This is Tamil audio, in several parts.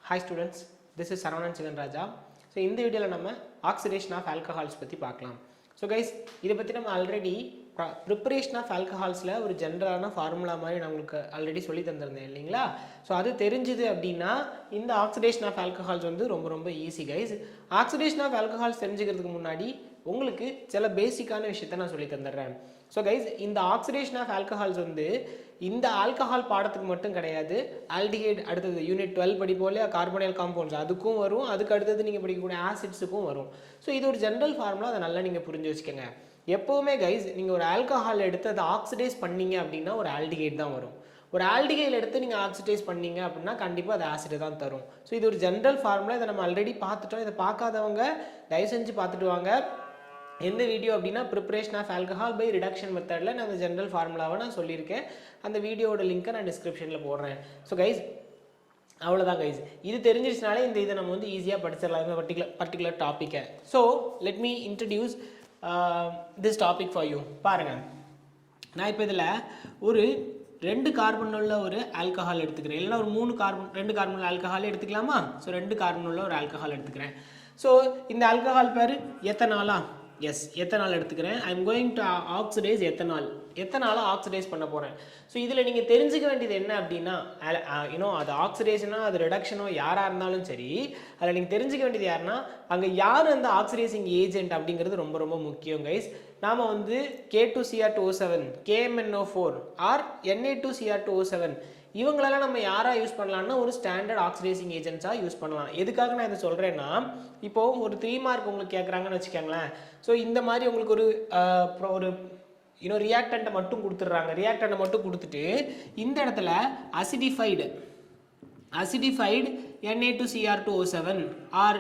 Hi students, this is Saravanan Sivan Raja. So இந்த வீடியோவில் நம்ம ஆக்சிடேஷன் ஆஃப் ஆல்கஹால்ஸ் பற்றி பார்க்கலாம். ஸோ கைஸ் இதை பற்றி நம்ம ஆல்ரெடி ப்ரிப்பரேஷன் ஆஃப் ஆல்கஹால்ஸில் ஒரு ஜென்ரலான ஃபார்முலா மாதிரி நான் உங்களுக்கு ஆல்ரெடி சொல்லி தந்திருந்தேன் இல்லைங்களா. ஸோ அது தெரிஞ்சுது அப்படின்னா இந்த ஆக்சிடேஷன் ஆஃப் ஆல்கஹால்ஸ் வந்து ரொம்ப ரொம்ப easy guys. Oxidation of alcohols தெரிஞ்சுக்கிறதுக்கு முன்னாடி உங்களுக்கு சில பேசிக்கான விஷயத்த நான் சொல்லி தந்துடுறேன். ஸோ கைஸ் இந்த ஆக்சிடேஷன் ஆஃப் ஆல்கஹால்ஸ் வந்து இந்த ஆல்கஹால் பாடத்துக்கு மட்டும் கிடையாது, ஆல்டிஹைட் அடுத்தது யூனிட் 12 படிப்போம் இல்லையா, கார்பனைல் காம்பவுண்ட்ஸ் அதுக்கும் வரும், அதுக்கு அடுத்தது நீங்கள் படிக்கக்கூடிய ஆசிட்ஸுக்கும் வரும். ஸோ இது ஒரு ஜென்ரல் ஃபார்முலா, அதை நல்லா நீங்கள் புரிஞ்சு வச்சுக்கோங்க. எப்போவுமே கைஸ் நீங்கள் ஒரு ஆல்கஹால் எடுத்து அதை ஆக்சிடைஸ் பண்ணீங்க அப்படின்னா ஒரு ஆல்டிஹைட் தான் வரும். ஒரு ஆல்டிஹைட் எடுத்து நீங்கள் ஆக்சிடைஸ் பண்ணீங்க அப்படின்னா கண்டிப்பாக அது ஆசிட் தான் தரும். ஸோ இது ஒரு ஜென்ரல் ஃபார்முலா, இதை நம்ம ஆல்ரெடி பார்த்துட்டோம். இதை பார்க்காதவங்க தயவு செஞ்சு பார்த்துட்டு வாங்க. எந்த வீடியோ அப்படின்னா preparation of alcohol by reduction மெத்தடில் நான் அந்த ஜென்ரல் ஃபார்முலாவை நான் சொல்லியிருக்கேன். அந்த வீடியோட லிங்க்கை நான் டிஸ்கிரிப்ஷனில் போடுறேன். ஸோ கைஸ் அவ்வளோதான் கைஸ், இது தெரிஞ்சிருச்சுனாலே இந்த இதை நம்ம வந்து ஈஸியாக படிச்சிடலாம் இந்த பர்டிகுலர் டாப்பிக்கை. So let me introduce this topic for you. பாருங்கள், நான் இப்போ இதில் ஒரு 2 கார்பன் உள்ள ஒரு ஆல்கஹால் எடுத்துக்கிறேன், இல்லைனா ஒரு 2 கார்பன் உள்ள ஆல்கஹால் எடுத்துக்கலாமா. ஸோ 2 கார்பன் உள்ள ஒரு ஆல்கஹால் எடுத்துக்கிறேன். ஸோ இந்த ஆல்கஹால் பேர் எத்தனாலா? எஸ், எத்தனால் எடுத்துக்கிறேன். I am going to oxidise எத்தனாலை ஆக்சிடைஸ் பண்ண போகிறேன். ஸோ இதில் நீங்கள் தெரிஞ்சுக்க வேண்டியது என்ன அப்படின்னா, அது ஆக்சிடேஷனோ அது ரிடக்ஷனோ யாராக இருந்தாலும் சரி, அதில் நீங்கள் தெரிஞ்சுக்க வேண்டியது யாருன்னா அங்கே யார் அந்த ஆக்சிடைசிங் ஏஜென்ட் அப்படிங்கிறது ரொம்ப ரொம்ப முக்கியம் கைஸ். நாம் வந்து K2Cr2O7, KMnO4 ஆர் Na2Cr2O7 இவங்களெல்லாம் நம்ம யாராக யூஸ் பண்ணலாம்னா ஒரு ஸ்டாண்டர்ட் ஆக்சிடைசிங் ஏஜென்ட்ஸாக யூஸ் பண்ணலாம். எதுக்காக நான் இதை சொல்கிறேன்னா, இப்போது ஒரு 3 மார்க் உங்களுக்கு கேட்குறாங்கன்னு வச்சுக்கோங்களேன். ஸோ இந்த மாதிரி உங்களுக்கு ஒரு ரியாக்டண்ட்டை மட்டும் கொடுத்துட்றாங்க. ரியாக்டண்ட்டை மட்டும் கொடுத்துட்டு இந்த இடத்துல acidified Na2Cr2O7 R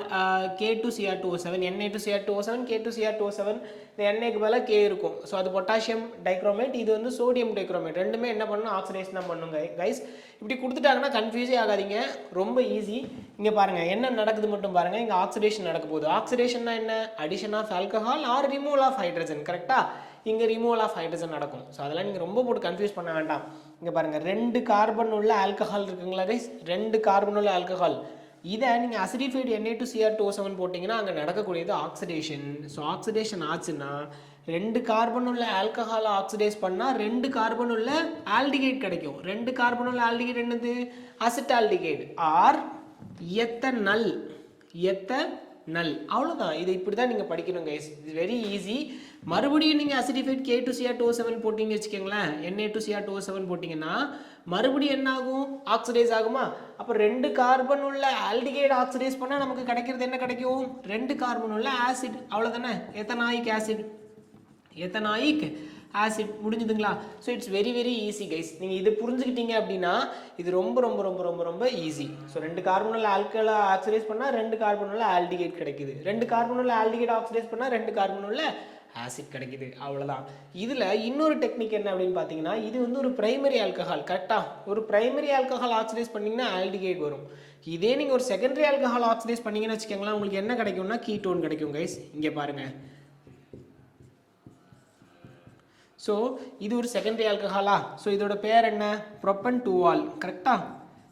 K2Cr2O7, Na2Cr2O7, K2Cr2O7, இந்த எண்ணெய்க்கு மேலே K இருக்கும். ஸோ அது பொட்டாசியம் டைக்ரோமேட், இது வந்து சோடியம் டைக்ரோமேட். ரெண்டுமே என்ன பண்ணணும், ஆக்சிடேஷன் தான் பண்ணுங்க கைஸ். இப்படி கொடுத்துட்டாங்கன்னா கன்ஃபியூஸே ஆகாதீங்க, ரொம்ப ஈஸி. இங்கே பாருங்கள் என்ன நடக்குது மட்டும் பாருங்கள். இங்கே ஆக்சிடேஷன் நடக்க போகுது. ஆக்சிடேஷன்னா என்ன, addition of alcohol or removal of hydrogen. கரெக்டாக இங்கே ரிமூவல் ஆஃப் ஹைட்ரஜன் நடக்கும். ஸோ அதெல்லாம் நீங்கள் ரொம்ப போட்டு கன்ஃபியூஸ் பண்ண வேண்டாம். இங்கே பாருங்கள் 2 கார்பன் உள்ள ஆல்கஹால் இருக்குங்களா கைஸ், 2 கார்பன் உள்ள ஆல்கஹால். இதை நீங்கள் அசிடிஃபைடு Na2Cr2O7 போட்டிங்கன்னா அங்கே நடக்கக்கூடியது ஆக்சிடேஷன். ஸோ ஆக்சிடேஷன் ஆச்சுன்னா 2 கார்பன் உள்ள ஆல்கஹாலை ஆக்சிடைஸ் பண்ணால் 2 கார்பன் உள்ள ஆல்டிகைட் கிடைக்கும். 2 கார்பன் உள்ள ஆல்டிகைட் என்னது, அசிட்டால்டிகைட் ஆர் எத்தனால். அவ்வளோதான், இது இப்படி தான் நீங்கள் படிக்கணும் கைஸ். இது வெரி ஈஸி. மறுபடியும் நீங்கள் அசிடிஃபைட் K2Cr2O7 போட்டிங்கன்னு வச்சுக்கோங்களேன், Na2Cr2O7 போட்டிங்கன்னா மறுபடியும் என்ன ஆகும், ஆக்சிடைஸ் ஆகுமா. அப்போ 2 கார்பன் உள்ள ஆல்டிகைட் ஆக்சிடைஸ் பண்ணால் நமக்கு கிடைக்கிறது என்ன கிடைக்கும், 2 கார்பன் உள்ள ஆசிட். அவ்வளோதானே, எத்தனாயிக் ஆசிட். முடிஞ்சுதுங்களா. So it's very very easy guys. நீங்கள் இது புரிஞ்சுக்கிட்டீங்க அப்படின்னா இது ரொம்ப ரொம்ப ரொம்ப ரொம்ப ரொம்ப ஈஸி. ஸோ 2 கார்பன் உள்ள ஆல்கஹாலை ஆக்சிடைஸ் பண்ணால் 2 கார்பன் உள்ள ஆல்டிகைட் கிடைக்குது. 2 கார்பன் உள்ள ஆல்டிகைட் ஆக்சிடைஸ் பண்ணால் 2 கார்பன் உள்ள ஆசிட் கிடைக்குது. அவ்வளோதான். இதில் இன்னொரு டெக்னிக் என்ன அப்படின்னு பார்த்தீங்கன்னா, இது வந்து ஒரு பிரைமரி ஆல்கஹால். கரெக்டாக ஒரு பிரைமரி ஆல்கஹால் ஆக்சிடைஸ் பண்ணிங்கன்னா ஆல்டிகைட் வரும். இதே நீங்கள் ஒரு செகண்டரி ஆல்கஹால் ஆக்சிடைஸ் பண்ணிங்கன்னு வச்சுக்கோங்களேன், உங்களுக்கு என்ன கிடைக்கும்னா கீட்டோன் கிடைக்கும் கைஸ். இங்கே பாருங்கள். ஸோ இது ஒரு செகண்டரி ஆல்கஹாலா. ஸோ இதோட பேர் என்ன, ப்ரோப்பன் 2-ஆல். கரெக்டா.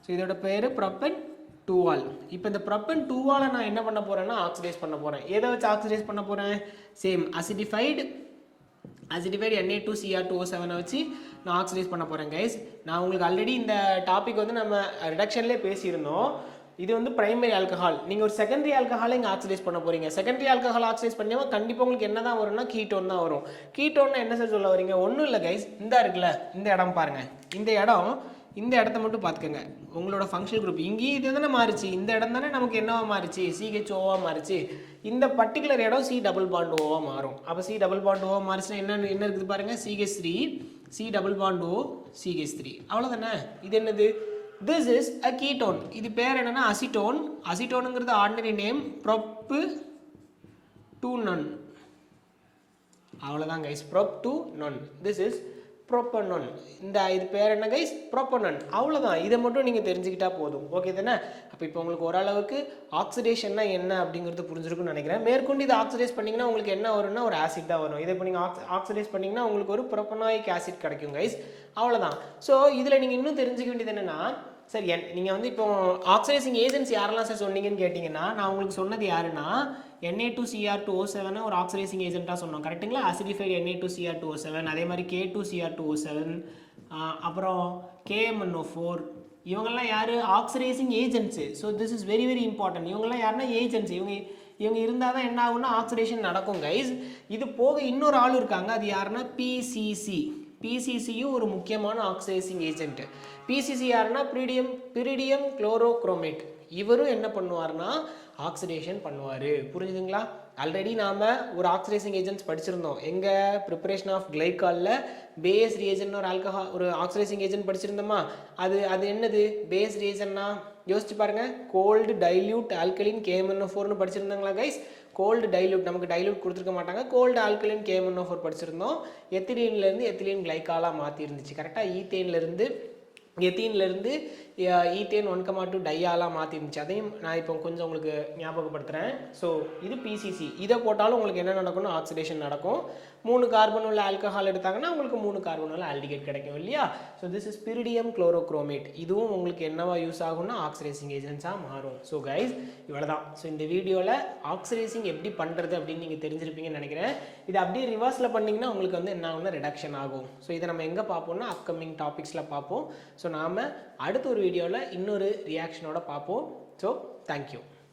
ஸோ இதோட பேர் ப்ரோப்பன் 2-ஆல். இப்போ இந்த ப்ரோப்பன் 2-ஆலை நான் என்ன பண்ண போகிறேன்னா ஆக்சிடைஸ் பண்ண போகிறேன். எதை வச்சு ஆக்சிடைஸ் பண்ண போகிறேன், சேம் அசிடிஃபைடு Na2Cr2O7 வச்சு நான் ஆக்சிடைஸ் பண்ண போகிறேன் கைஸ். நான் உங்களுக்கு ஆல்ரெடி இந்த டாபிக் வந்து நம்ம ரிடக்ஷன்லேயே பேசியிருந்தோம். இது வந்து பிரைமரி ஆல்கஹால். நீங்கள் ஒரு செகண்டரி ஆல்கஹாலை இங்கே ஆக்சிடைஸ் பண்ண போகிறீங்க. செகண்டரி ஆல்கஹால் ஆக்சிடைஸ் பண்ணியா கண்டிப்பாக உங்களுக்கு என்ன தான் வரும்னா கீட்டோன் தான் வரும். கீட்டோன்னா என்ன சார் சொல்ல வரீங்க, ஒன்றும் இல்லை கைஸ். இந்த இருக்குல்ல, இந்த இடம் பாருங்கள். இந்த இடத்த மட்டும் பார்த்துக்கோங்க. உங்களோட ஃபங்க்ஷனல் குரூப் இங்கேயும் இது தானே மாறிச்சு, இந்த இடம் தானே நமக்கு என்னவா மாறிச்சு, CHOவாக மாறிச்சு. இந்த பர்டிகுலர் இடம் C+O மாறும். அப்போ C+O மாறிச்சுன்னா என்ன இருக்குது பாருங்கள், CH3 C+O CH3. அவ்வளோதானே. இது என்னது, this is a ketone. இது பேர் என்னன்னா அசிட்டோன். அசிட்டோனுங்கிறது ordinary name, prop2non. அவ்வளோதான் guys, prop2non. this is propanone. இந்த இது பேர் என்ன கைஸ், propanone. அவ்வளோதான். இதை மட்டும் நீங்கள் தெரிஞ்சுக்கிட்டா போதும். ஓகே தானே. அப்போ இப்போ உங்களுக்கு ஓரளவுக்கு ஆக்சிடேஷன்னா என்ன அப்படிங்கிறது புரிஞ்சிருக்குன்னு நினைக்கிறேன். மேற்கொண்டு இதை ஆக்சிடைஸ் பண்ணிங்கன்னா உங்களுக்கு என்ன வரும்னா ஒரு ஆசிட் தான் வரும். இதை இப்போ நீங்கள் ஆக்சிடைஸ் பண்ணிங்கன்னா உங்களுக்கு ஒரு ப்ரோப்பனாயிக் ஆசிட் கிடைக்கும் கைஸ். அவ்வளோதான். ஸோ இதில் நீங்கள் இன்னும் தெரிஞ்சுக்க வேண்டியது என்னென்னா, சார் நீங்கள் வந்து இப்போ ஆக்சிடைசிங் ஏஜென்ட்ஸ் யாரெல்லாம் சார் சொன்னீங்கன்னு கேட்டிங்கன்னா, நான் உங்களுக்கு சொன்னது யாருன்னா Na2Cr2O7 ஒரு ஆக்சிடைசிங் ஏஜென்ட்டாக சொன்னோம் கரெக்டுங்களா? அசிடிஃபைடு Na2Cr2O7, அதே மாதிரி K2Cr2O7, அப்புறம் KMnO4, இவங்கெல்லாம் யார்? Oxidising agents. So this is very very important. இவங்கெல்லாம் யாருன்னா ஏஜென்ட்ஸ். இவங்க இருந்தால் தான் என்ன ஆகும்னா ஆக்சிடேஷன் நடக்கும் கைஸ். இது போக இன்னொரு ஆள் இருக்காங்க, அது யாருன்னா பிசிசி. பிசிசியும் ஒரு முக்கியமான ஆக்சிடைசிங் ஏஜென்ட். பிசிசி யாருன்னா பிரிடியம் குளோரோக்ரோமேட். இவரும் என்ன பண்ணுவார்னா ஆக்சிடேஷன் பண்ணுவார். புரிஞ்சுதுங்களா? ஆல்ரெடி நாம் ஒரு ஆக்சிடைசிங் ஏஜென்ட்ஸ் படிச்சிருந்தோம். எங்கள் ப்ரிப்பரேஷன் ஆஃப் கிளைகாலில் பேஸ் ரியேஜன் ஒரு ஆக்சிடைசிங் ஏஜென்ட் படிச்சிருந்தோமா? அது என்னது பேஸ் ரியேஜன்னா? யோசிச்சு பாருங்க. கோல்டு டைல்யூட் ஆல்கலின் KMnO4 படிச்சிருந்தாங்களா கைஸ்? கோல்டு டைல்யூட், நமக்கு டைல்யூட் கொடுத்துருக்க மாட்டாங்க. கோல்டு ஆல்கலின் KMnO4 படிச்சிருந்தோம். எத்திலீன்லேருந்து எத்திலீன் கிளைகாலாக மாற்றி இருந்துச்சு கரெக்டாக. ஈத்தேன்லேருந்து ஈத்தேன் 1,2 டையாலாம் மாற்றி இருந்துச்சு. அதையும் நான் இப்போ கொஞ்சம் உங்களுக்கு ஞாபகப்படுத்துகிறேன். ஸோ இது பிசிசி. இதை போட்டாலும் உங்களுக்கு என்ன நடக்கும்னா ஆக்சிடேஷன் நடக்கும். 3 கார்பன் உள்ள ஆல்கஹால் எடுத்தாங்கன்னா உங்களுக்கு 3 கார்பன் உள்ள ஆல்டிகேட் கிடைக்கும் இல்லையா? So this is pyridinium chlorochromate. இதுவும் உங்களுக்கு என்னவா யூஸ் ஆகும்னா ஆக்சிடைசிங் ஏஜென்ட்ஸாக மாறும். ஸோ கைஸ் இவ்வளோதான். ஸோ இந்த வீடியோவில் ஆக்சிடைசிங் எப்படி பண்ணுறது அப்படின்னு நீங்கள் தெரிஞ்சிருப்பீங்கன்னு நினைக்கிறேன். இதை அப்படியே ரிவர்ஸில் பண்ணிங்கன்னா உங்களுக்கு வந்து என்ன ஆகும்னா ரிடக்ஷன் ஆகும். ஸோ இதை நம்ம எங்கே பார்ப்போம்னா அப்கமிங் டாபிக்ஸில் பார்ப்போம். ஸோ நாம் அடுத்த ஒரு வீடியோவில் இன்னொரு ரியாக்ஷனோட பார்ப்போம். So thank you.